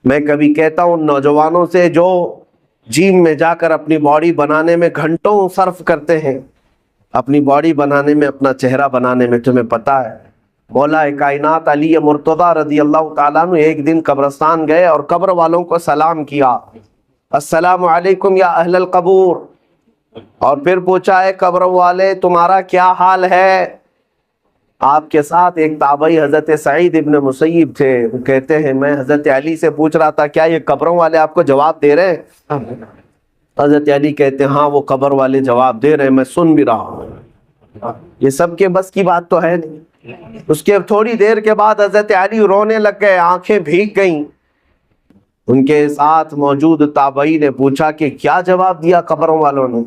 میں کبھی کہتا ہوں نوجوانوں سے جو جم میں جا کر اپنی باڈی بنانے میں گھنٹوں صرف کرتے ہیں، اپنی باڈی بنانے میں، اپنا چہرہ بنانے میں، تمہیں پتہ ہے مولا کائنات علی مرتضیٰ رضی اللہ تعالیٰ عنہ ایک دن قبرستان گئے اور قبر والوں کو سلام کیا، السلام علیکم یا اہل القبور، اور پھر پوچھا ہے قبر والے تمہارا کیا حال ہے؟ آپ کے ساتھ ایک تابعی حضرت سعید ابن مسیب تھے، وہ کہتے ہیں میں حضرت علی سے پوچھ رہا تھا کیا یہ قبروں والے آپ کو جواب دے رہے ہیں؟ حضرت علی کہتے ہیں ہاں وہ قبر والے جواب دے رہے ہیں، میں سن بھی رہا ہوں۔ یہ سب کے بس کی بات تو ہے نہیں۔ اس کے تھوڑی دیر کے بعد حضرت علی رونے لگ گئے، آنکھیں بھیگ گئیں۔ ان کے ساتھ موجود تابعی نے پوچھا کہ کیا جواب دیا قبروں والوں نے؟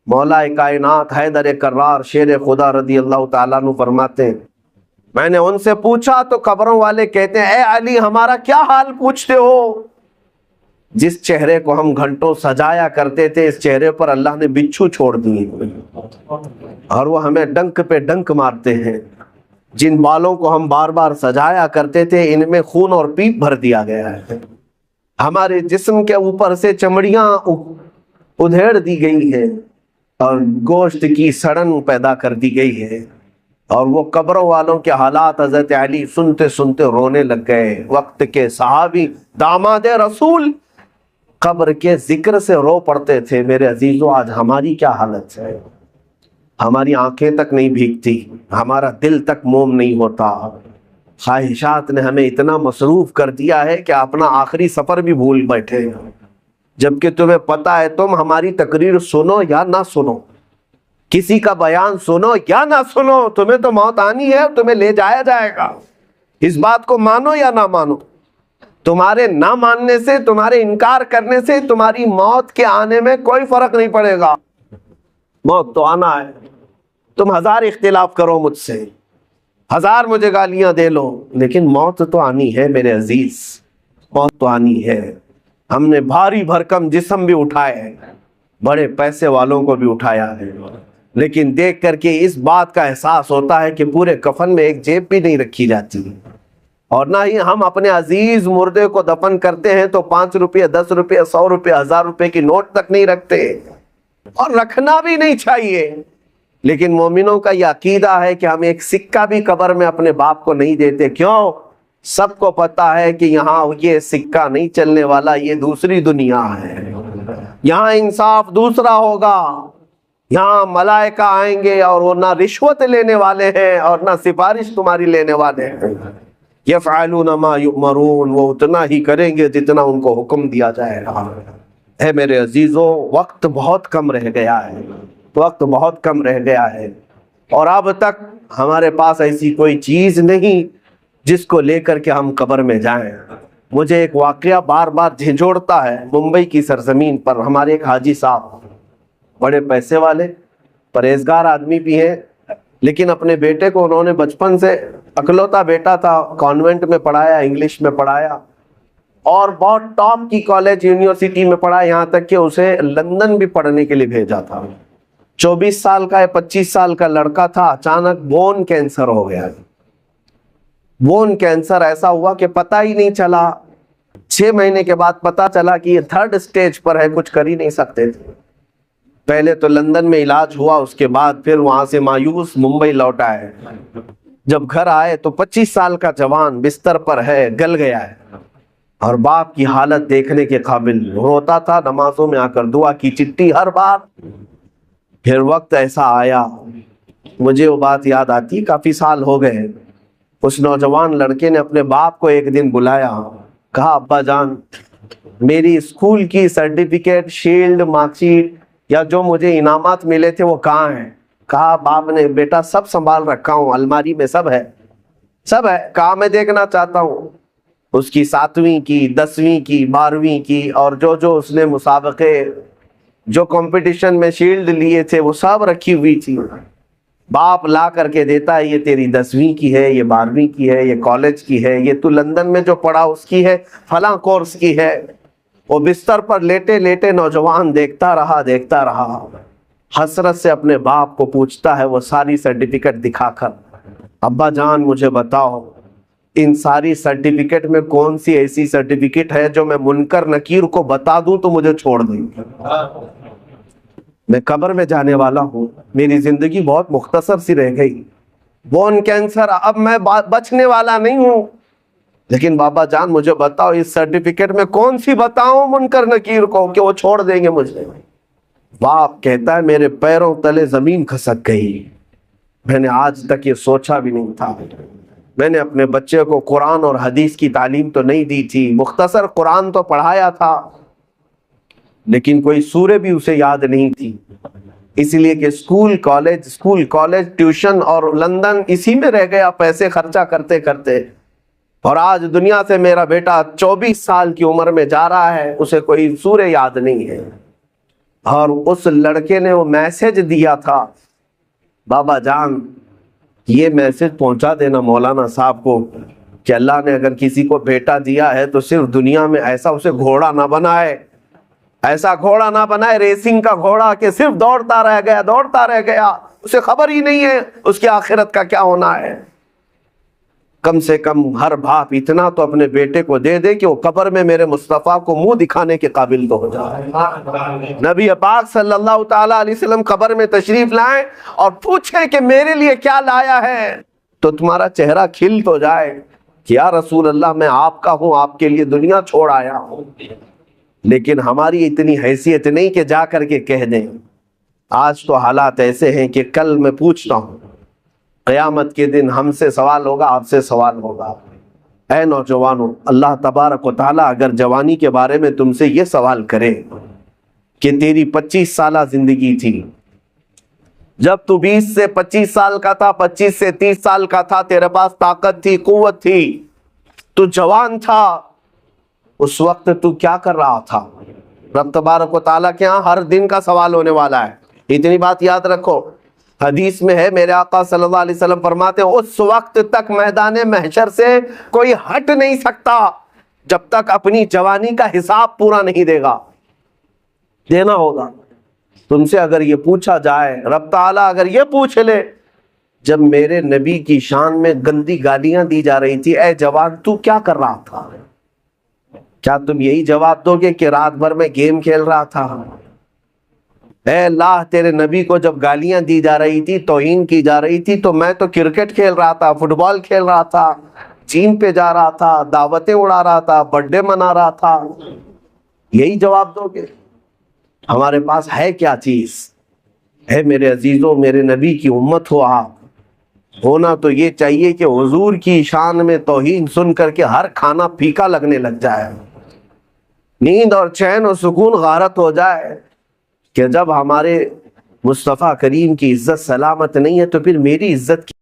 مولا کائنات حیدر کرار شیر خدا رضی اللہ تعالیٰ عنہ فرماتے ہیں میں نے ان سے پوچھا تو قبروں والے کہتے ہیں اے علی ہمارا کیا حال پوچھتے ہو؟ جس چہرے کو ہم گھنٹوں سجایا کرتے تھے اس چہرے پر اللہ نے بچھو چھوڑ دیے اور وہ ہمیں ڈنک پہ ڈنک مارتے ہیں۔ جن بالوں کو ہم بار بار سجایا کرتے تھے ان میں خون اور پیپ بھر دیا گیا ہے۔ ہمارے جسم کے اوپر سے چمڑیاں ادھیڑ دی گئی ہیں اور گوشت کی سڑن پیدا کر دی گئی ہے، اور وہ قبروں والوں کے حالات حضرت علی سنتے سنتے رونے لگ گئے۔ وقت کے صحابی داماد رسول قبر کے ذکر سے رو پڑتے تھے۔ میرے عزیزو آج ہماری کیا حالت ہے؟ ہماری آنکھیں تک نہیں بھیگتی، ہمارا دل تک موم نہیں ہوتا، خواہشات نے ہمیں اتنا مصروف کر دیا ہے کہ اپنا آخری سفر بھی بھول بیٹھے، جبکہ تمہیں پتہ ہے تم ہماری تقریر سنو یا نہ سنو، کسی کا بیان سنو یا نہ سنو، تمہیں تو موت آنی ہے، تمہیں لے جایا جائے گا۔ اس بات کو مانو یا نہ مانو، تمہارے نہ ماننے سے، تمہارے انکار کرنے سے تمہاری موت کے آنے میں کوئی فرق نہیں پڑے گا۔ موت تو آنا ہے، تم ہزار اختلاف کرو مجھ سے، ہزار مجھے گالیاں دے لو، لیکن موت تو آنی ہے میرے عزیز، موت تو آنی ہے۔ ہم نے بھاری بھرکم جسم بھی اٹھائے ہیں، بڑے پیسے والوں کو بھی اٹھایا ہے، لیکن دیکھ کر کے اس بات کا احساس ہوتا ہے کہ پورے کفن میں ایک جیب بھی نہیں رکھی جاتی، اور نہ ہی ہم اپنے عزیز مردے کو دفن کرتے ہیں تو 5 روپے 10 روپے 100 روپے 1000 روپے کی نوٹ تک نہیں رکھتے، اور رکھنا بھی نہیں چاہیے۔ لیکن مومنوں کا یہ عقیدہ ہے کہ ہم ایک سکہ بھی قبر میں اپنے باپ کو نہیں دیتے۔ کیوں؟ سب کو پتا ہے کہ یہاں یہ سکہ نہیں چلنے والا، یہ دوسری دنیا ہے، یہاں انصاف دوسرا ہوگا، یہاں ملائکہ آئیں گے اور وہ نہ رشوت لینے والے ہیں اور نہ سفارش تمہاری لینے والے ہیں۔ یفعلون ما یؤمرون، وہ اتنا ہی کریں گے جتنا ان کو حکم دیا جائے گا۔ اے میرے عزیزو وقت بہت کم رہ گیا ہے، وقت بہت کم رہ گیا ہے، اور اب تک ہمارے پاس ایسی کوئی چیز نہیں جس کو لے کر کے ہم قبر میں جائیں۔ مجھے ایک واقعہ بار بار جھنجھوڑتا ہے۔ ممبئی کی سرزمین پر ہمارے ایک حاجی صاحب، بڑے پیسے والے، پرہیزگار آدمی بھی ہیں، لیکن اپنے بیٹے کو انہوں نے بچپن سے، اکلوتا بیٹا تھا، کانوینٹ میں پڑھایا، انگلش میں پڑھایا، اور بہت ٹاپ کی کالج یونیورسٹی میں پڑھا، یہاں تک کہ اسے لندن بھی پڑھنے کے لیے بھیجا تھا۔ 24 سال کا یا 25 سال کا لڑکا تھا، اچانک بون کینسر ہو گیا۔ بون کینسر ایسا ہوا کہ پتہ ہی نہیں چلا، 6 مہینے کے بعد پتہ چلا کہ یہ 3rd اسٹیج پر ہے، کچھ کر ہی نہیں سکتے تھے۔ پہلے تو لندن میں علاج ہوا، اس کے بعد پھر وہاں سے مایوس ممبئی لوٹ آئے۔ جب گھر آئے تو 25 سال کا جوان بستر پر ہے، گل گیا ہے، اور باپ کی حالت دیکھنے کے قابل، روتا تھا، نمازوں میں آ کر دعا کی چٹھی ہر بار۔ پھر وقت ایسا آیا، مجھے وہ بات یاد آتی، کافی سال ہو گئے، اس نوجوان لڑکے نے اپنے باپ کو ایک دن بلایا، کہا ابا جان میری اسکول کی سرٹیفکیٹ، شیلڈ، مارک شیٹ یا جو مجھے انعامات ملے تھے وہ کہاں ہیں؟ کہا باپ نے بیٹا سب سنبھال رکھا ہوں، الماری میں سب ہے، سب ہے۔ کہا میں دیکھنا چاہتا ہوں۔ اس کی 7ویں کی، 10ویں کی، 12ویں کی، اور جو اس نے مسابقے، جو کمپٹیشن میں شیلڈ لیے تھے وہ سب رکھی ہوئی تھی۔ باپ لا کر کے دیتا ہے، یہ تیری 10ویں کی ہے، یہ 12ویں کی ہے، یہ کالج کی ہے، یہ تو لندن میں جو پڑھا اس کی ہے، فلاں کورس کی ہے۔ وہ بستر پر لیٹے لیٹے نوجوان دیکھتا رہا، حسرت سے اپنے باپ کو پوچھتا ہے وہ ساری سرٹیفکیٹ دکھا کر، ابا جان مجھے بتاؤ ان ساری سرٹیفکیٹ میں کون سی ایسی سرٹیفکیٹ ہے جو میں منکر نکیر کو بتا دوں تو مجھے چھوڑ دیں گے؟ میں قبر میں جانے والا ہوں، میری زندگی بہت مختصر سی رہ گئی، بون کینسر، اب میں بچنے والا نہیں ہوں، لیکن بابا جان مجھے بتاؤ اس سرٹیفکیٹ میں کون سی بتاؤں منکر نکیر کو کہ وہ چھوڑ دیں گے مجھے؟ باپ کہتا ہے میرے پیروں تلے زمین کھسک گئی، میں نے آج تک یہ سوچا بھی نہیں تھا، میں نے اپنے بچے کو قرآن اور حدیث کی تعلیم تو نہیں دی تھی، مختصر قرآن تو پڑھایا تھا، لیکن کوئی سورہ بھی اسے یاد نہیں تھی، اس لیے کہ اسکول کالج ٹیوشن اور لندن اسی میں رہ گیا پیسے خرچہ کرتے کرتے، اور آج دنیا سے میرا بیٹا 24 سال کی عمر میں جا رہا ہے، اسے کوئی سورہ یاد نہیں ہے۔ اور اس لڑکے نے وہ میسج دیا تھا، بابا جان یہ میسج پہنچا دینا مولانا صاحب کو کہ اللہ نے اگر کسی کو بیٹا دیا ہے تو صرف دنیا میں ایسا اسے گھوڑا نہ بنائے، ایسا گھوڑا نہ بنائے ریسنگ کا گھوڑا کہ صرف دوڑتا رہ گیا، اسے خبر ہی نہیں ہے اس کی آخرت کا کیا ہونا ہے۔ کم سے کم ہر باپ اتنا تو اپنے بیٹے کو دے دے کہ وہ قبر میں میرے مصطفیٰ کو منہ دکھانے کے قابل تو ہو جائے۔ نبی پاک صلی اللہ تعالیٰ علیہ وسلم قبر میں تشریف لائیں اور پوچھیں کہ میرے لیے کیا لایا ہے، تو تمہارا چہرہ کھل تو جائے کہ یا رسول اللہ میں آپ کا ہوں، آپ کے لیے دنیا چھوڑ آیا ہوں۔ لیکن ہماری اتنی حیثیت نہیں کہ جا کر کے کہہ دیں۔ آج تو حالات ایسے ہیں کہ کل میں پوچھتا ہوں، قیامت کے دن ہم سے سوال ہوگا، آپ سے سوال ہوگا۔ اے نوجوانوں، اللہ تبارک و تعالیٰ اگر جوانی کے بارے میں تم سے یہ سوال کرے کہ تیری 25 سالہ زندگی تھی، جب تو 20 سے 25 سال کا تھا، 25 سے 30 سال کا تھا، تیرے پاس طاقت تھی، قوت تھی، تو جوان تھا، اس وقت تو کیا کر رہا تھا؟ رب تبارک و تعالیٰ کے ہاں ہر دن کا سوال ہونے والا ہے، اتنی بات یاد رکھو۔ حدیث میں ہے، میرے آقا صلی اللہ علیہ وسلم فرماتے ہیں اس وقت تک میدان محشر سے کوئی ہٹ نہیں سکتا جب تک اپنی جوانی کا حساب پورا نہیں دے گا، دینا ہوگا۔ تم سے اگر یہ پوچھا جائے، رب تعالیٰ اگر یہ پوچھ لے، جب میرے نبی کی شان میں گندی گالیاں دی جا رہی تھی، اے جوان تو کیا کر رہا تھا؟ کیا تم یہی جواب دو گے کہ رات بھر میں گیم کھیل رہا تھا؟ اے اللہ، تیرے نبی کو جب گالیاں دی جا رہی تھی، توہین کی جا رہی تھی، تو میں تو کرکٹ کھیل رہا تھا، فٹ بال کھیل رہا تھا، جیم پہ جا رہا تھا، دعوتیں اڑا رہا تھا، برتھ ڈے منا رہا تھا، یہی جواب دو گے؟ ہمارے پاس ہے کیا چیز؟ اے میرے عزیزوں، میرے نبی کی امت ہو آپ، ہونا تو یہ چاہیے کہ حضور کی شان میں توہین سن کر کے ہر کھانا پھیکا لگنے لگ جائے، نیند اور چین اور سکون غارت ہو جائے کہ جب ہمارے مصطفیٰ کریم کی عزت سلامت نہیں ہے تو پھر میری عزت کی